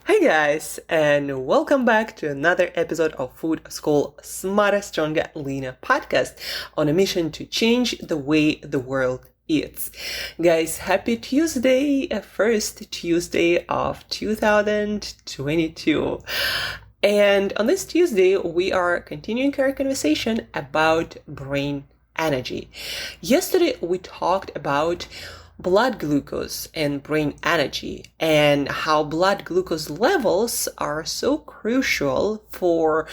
Hi guys, and welcome back to another episode of Food School Smarter, Stronger, Leaner podcast on a mission to change the way the world eats. Guys, happy Tuesday, first Tuesday of 2022. And on this Tuesday, we are continuing our conversation about brain energy. Yesterday, we talked about blood glucose and brain energy and how blood glucose levels are so crucial for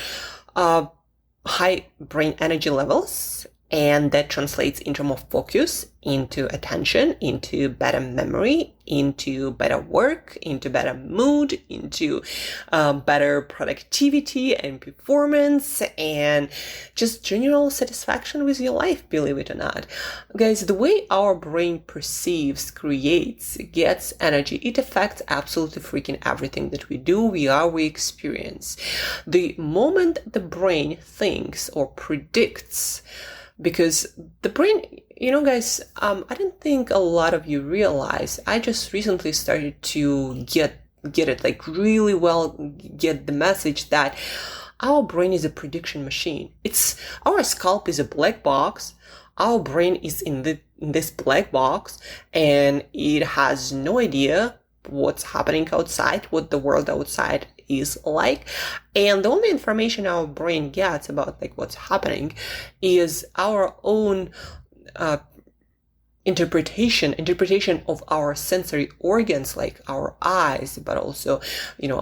high brain energy levels, and that translates into more focus, into attention, into better memory, into better work, into better mood, into better productivity and performance, and just general satisfaction with your life, believe it or not. Guys, the way our brain perceives, creates, gets energy, it affects absolutely freaking everything that we do, we experience. The moment the brain thinks or predicts, because the brain, guys, I don't think a lot of you realize, I just recently started to get it, like really well, get the message that our brain is a prediction machine. Our scalp is a black box. Our brain is in this black box, and it has no idea what's happening outside, what the world outside is like. And the only information our brain gets about like what's happening is our own interpretation of our sensory organs, like our eyes, but also,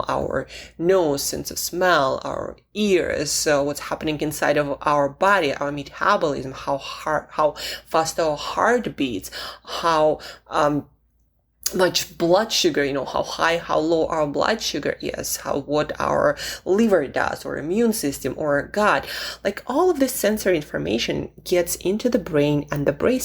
our nose, sense of smell, our ears, so what's happening inside of our body, our metabolism, how fast our heart beats, how much blood sugar, how high, how low our blood sugar is, what our liver does, or immune system, or gut. Like all of this sensory information gets into the brain, and the brain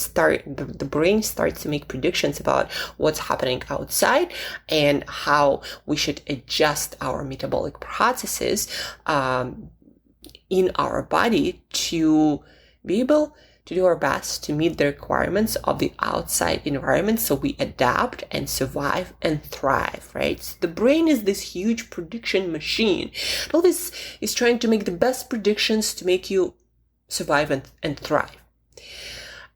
starts to make predictions about what's happening outside and how we should adjust our metabolic processes in our body to be able to do our best to meet the requirements of the outside environment, so we adapt and survive and thrive, right? So the brain is this huge prediction machine. It always is trying to make the best predictions to make you survive and thrive.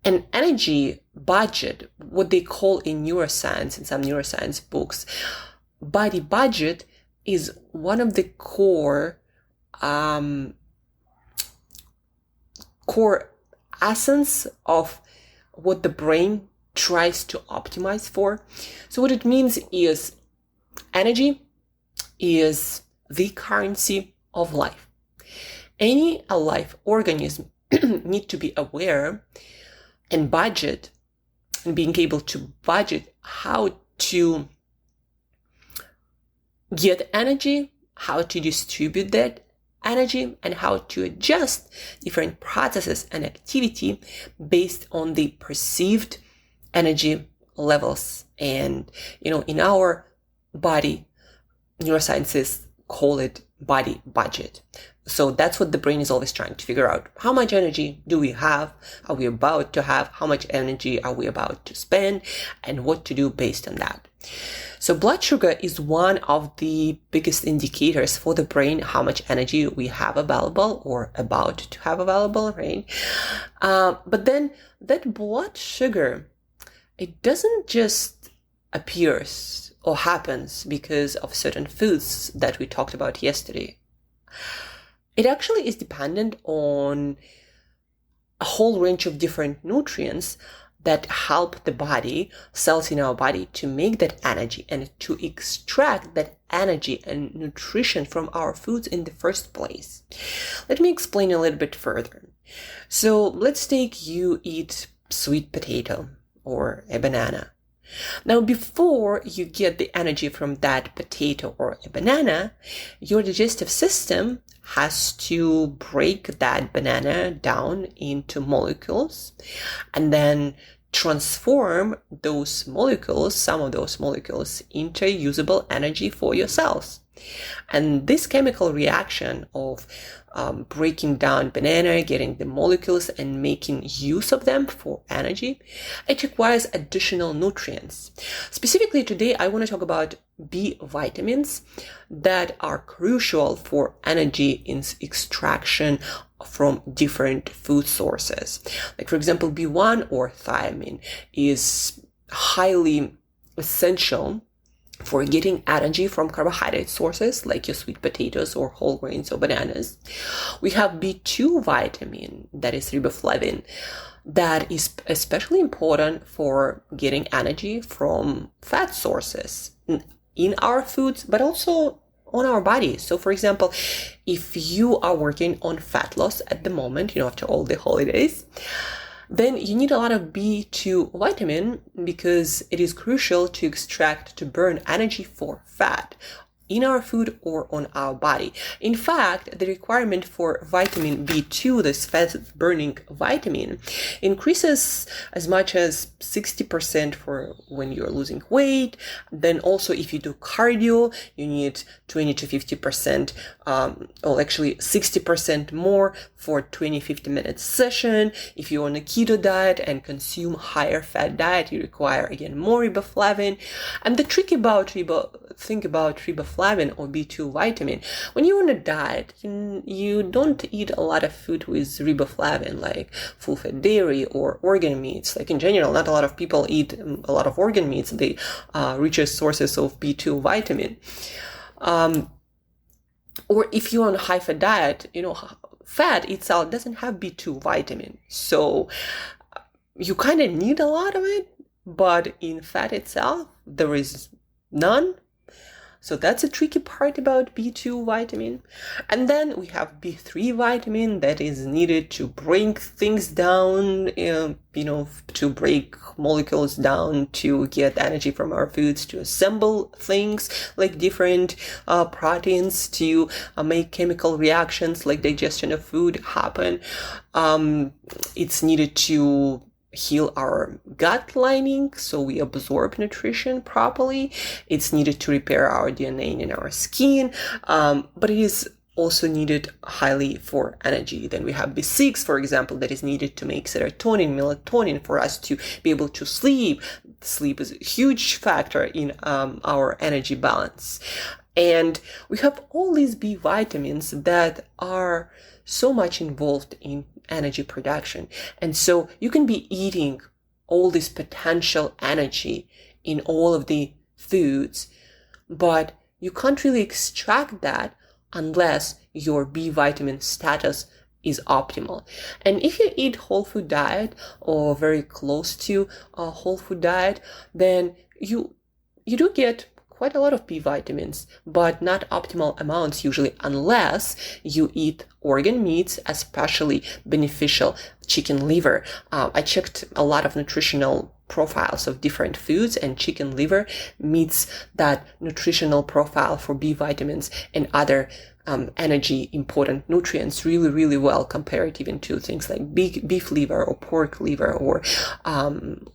An energy budget, what they call in neuroscience, in some neuroscience books, body budget, is one of the core essence of what the brain tries to optimize for. So what it means is energy is the currency of life. Any alive organism need to be aware and budget, and being able to budget how to get energy, how to distribute that energy, and how to adjust different processes and activity based on the perceived energy levels. And in our body, neuroscientists call it body budget. So that's what the brain is always trying to figure out. How much energy do we have? Are we about to have? How much energy are we about to spend? And what to do based on that. So blood sugar is one of the biggest indicators for the brain, how much energy we have available or about to have available, right? But then that blood sugar, it doesn't just appear or happens because of certain foods that we talked about yesterday. It actually is dependent on a whole range of different nutrients that help the body, cells in our body, to make that energy and to extract that energy and nutrition from our foods in the first place. Let me explain a little bit further. So let's take you eat sweet potato or a banana. Now, before you get the energy from that potato or a banana, your digestive system has to break that banana down into molecules and then transform those molecules, some of those molecules, into usable energy for your cells. And this chemical reaction of breaking down banana, getting the molecules and making use of them for energy, it requires additional nutrients. Specifically today, I want to talk about B vitamins that are crucial for energy extraction from different food sources. Like, for example, B1 or thiamine is highly essential for getting energy from carbohydrate sources like your sweet potatoes or whole grains or bananas. We have B2 vitamin, that is riboflavin, that is especially important for getting energy from fat sources in our foods, but also on our body. So for example, if you are working on fat loss at the moment, after all the holidays, then you need a lot of B2 vitamin because it is crucial to burn energy for fat in our food or on our body. In fact, the requirement for vitamin B2, this fat-burning vitamin, increases as much as 60% for when you're losing weight. Then also, if you do cardio, you need 20 to 50%, or actually 60% more for 20-50 minute session. If you're on a keto diet and consume higher fat diet, you require again more riboflavin. And the trick about think about riboflavin or B2 vitamin. When you're on a diet, you don't eat a lot of food with riboflavin, like full-fat dairy or organ meats. Like in general, not a lot of people eat a lot of organ meats, the richest sources of B2 vitamin. Or if you're on a high-fat diet, fat itself doesn't have B2 vitamin. So you kind of need a lot of it, but in fat itself, there is none. So that's a tricky part about B2 vitamin. And then we have B3 vitamin that is needed to break things down, to break molecules down, to get energy from our foods, to assemble things like different proteins, to make chemical reactions like digestion of food happen. It's needed to heal our gut lining so we absorb nutrition properly. It's needed to repair our DNA in our skin, but it is also needed highly for energy. Then we have B6, for example, that is needed to make serotonin, melatonin for us to be able to sleep. Sleep is a huge factor in our energy balance. And we have all these B vitamins that are so much involved in energy production. And so you can be eating all this potential energy in all of the foods, but you can't really extract that unless your B vitamin status is optimal. And if you eat whole food diet or very close to a whole food diet, then you do get quite a lot of B vitamins, but not optimal amounts usually, unless you eat organ meats, especially beneficial chicken liver. I checked a lot of nutritional profiles of different foods, and chicken liver meets that nutritional profile for B vitamins and other energy important nutrients really, really well, compared even to things like beef liver or pork liver or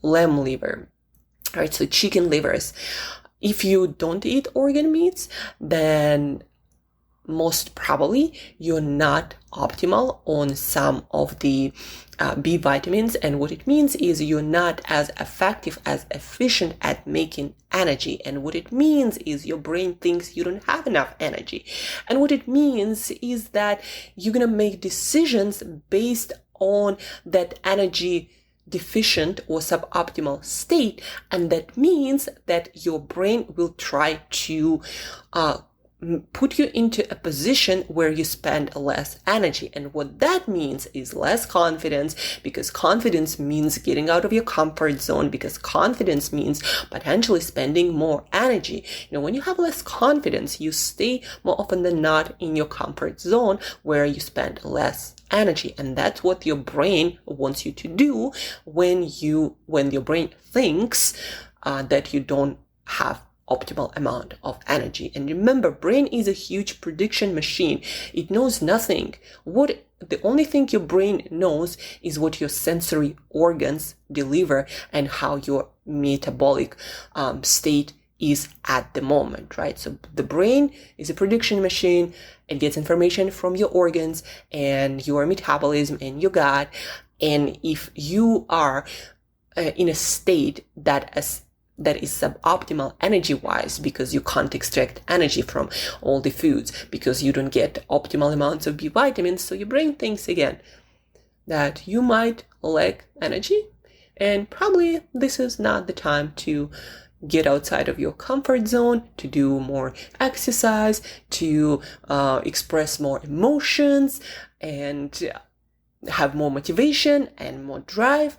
lamb liver. All right, so chicken livers. If you don't eat organ meats, then most probably you're not optimal on some of the B vitamins. And what it means is you're not as effective, as efficient at making energy. And what it means is your brain thinks you don't have enough energy. And what it means is that you're going to make decisions based on that energy deficient or suboptimal state, and that means that your brain will try to put you into a position where you spend less energy. And what that means is less confidence, because confidence means getting out of your comfort zone, because confidence means potentially spending more energy. When you have less confidence, you stay more often than not in your comfort zone where you spend less energy. And that's what your brain wants you to do when your brain thinks that you don't have optimal amount of energy. And remember, brain is a huge prediction machine. It knows nothing. The only thing your brain knows is what your sensory organs deliver and how your metabolic state is at the moment, right? So the brain is a prediction machine. It gets information from your organs and your metabolism and your gut. And if you are in a state that that is suboptimal energy-wise because you can't extract energy from all the foods, because you don't get optimal amounts of B vitamins. So your brain thinks again that you might lack energy, and probably this is not the time to get outside of your comfort zone, to do more exercise, to express more emotions, and have more motivation and more drive.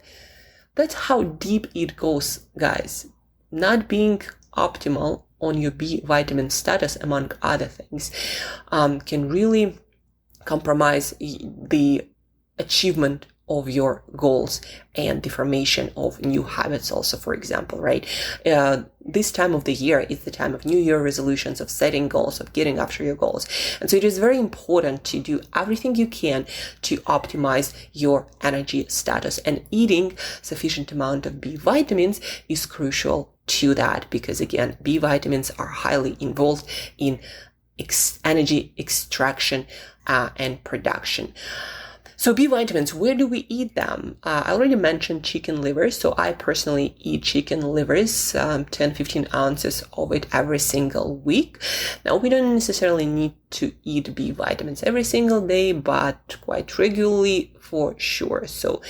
That's how deep it goes, guys. Not being optimal on your B vitamin status, among other things, can really compromise the achievement of your goals and the formation of new habits also, for example, right? This time of the year is the time of New Year resolutions, of setting goals, of getting after your goals. And so it is very important to do everything you can to optimize your energy status, and eating sufficient amount of B vitamins is crucial to that, because again, B vitamins are highly involved in energy extraction and production. So B vitamins, where do we eat them? I already mentioned chicken livers. So I personally eat chicken livers, 10-15 ounces of it every single week. Now, we don't necessarily need to eat B vitamins every single day, but quite regularly for sure. So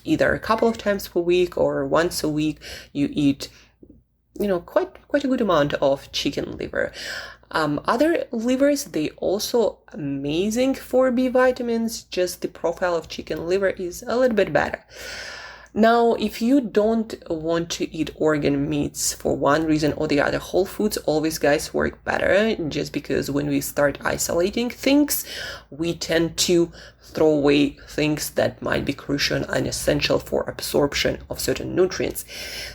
either a couple of times per week or once a week, you eat, quite a good amount of chicken liver. Other livers, they also amazing for B vitamins, just the profile of chicken liver is a little bit better. Now, if you don't want to eat organ meats for one reason or the other, whole foods always, guys, work better, just because when we start isolating things, we tend to throw away things that might be crucial and essential for absorption of certain nutrients.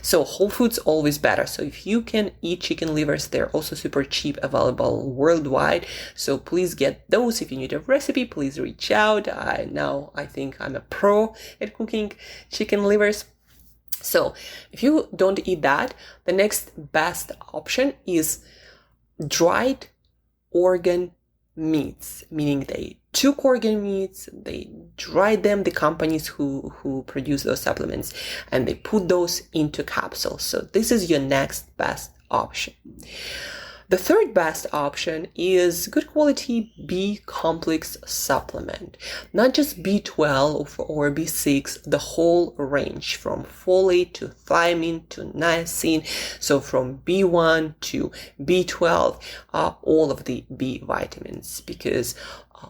So whole foods always better. So if you can eat chicken livers, they're also super cheap, available worldwide. So please get those. If you need a recipe, please reach out. I think I'm a pro at cooking chicken livers. So if you don't eat that, the next best option is dried organ meats, meaning they took organ meats, they dried them, the companies who produce those supplements, and they put those into capsules. So this is your next best option. The third best option is good quality B complex supplement, not just B12 or B6, the whole range from folate to thiamine to niacin. So from B1 to B12, all of the B vitamins, because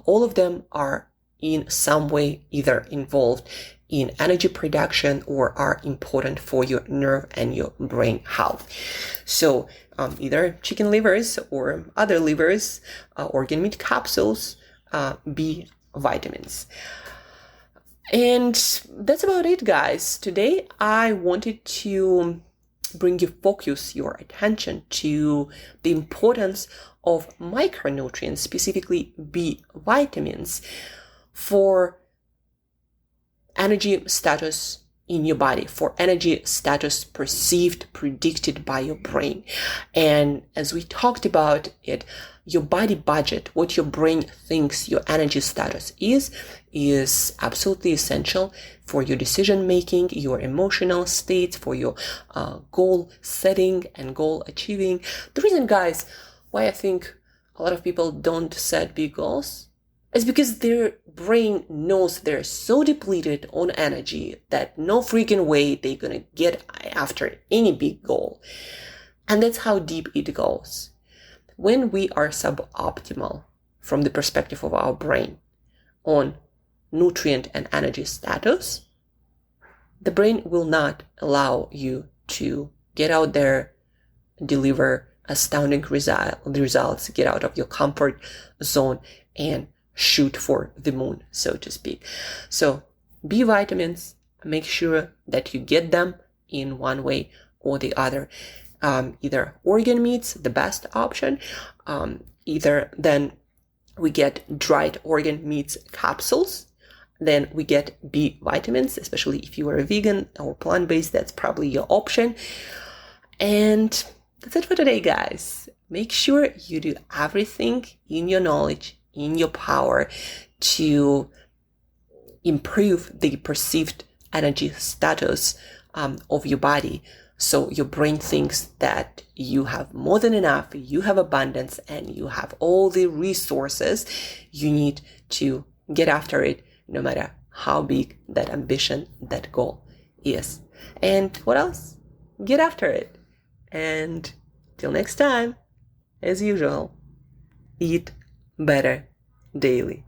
all of them are in some way either involved in energy production or are important for your nerve and your brain health. So either chicken livers or other livers, organ meat capsules, B vitamins. And that's about it, guys. Today, I wanted to bring your attention to the importance of micronutrients, specifically B vitamins, for energy status in your body, for energy status perceived, predicted by your brain. And as we talked about it, your body budget, what your brain thinks your energy status is absolutely essential for your decision making, your emotional state, for your goal setting and goal achieving. The reason, guys, why I think a lot of people don't set big goals is because their brain knows they're so depleted on energy that no freaking way they're gonna get after any big goal. And that's how deep it goes. When we are suboptimal from the perspective of our brain on nutrient and energy status, the brain will not allow you to get out there, deliver astounding results, get out of your comfort zone, and shoot for the moon, so to speak. So B vitamins, make sure that you get them in one way or the other. Either organ meats, the best option. Either then we get dried organ meats capsules. Then we get B vitamins, especially if you are a vegan or plant-based, that's probably your option. And that's it for today, guys. Make sure you do everything in your knowledge, in your power, to improve the perceived energy status of your body So your brain thinks that you have more than enough, you have abundance, and you have all the resources you need to get after it, no matter how big that ambition, that goal is. And what else? Get after it. And till next time, as usual, eat better daily.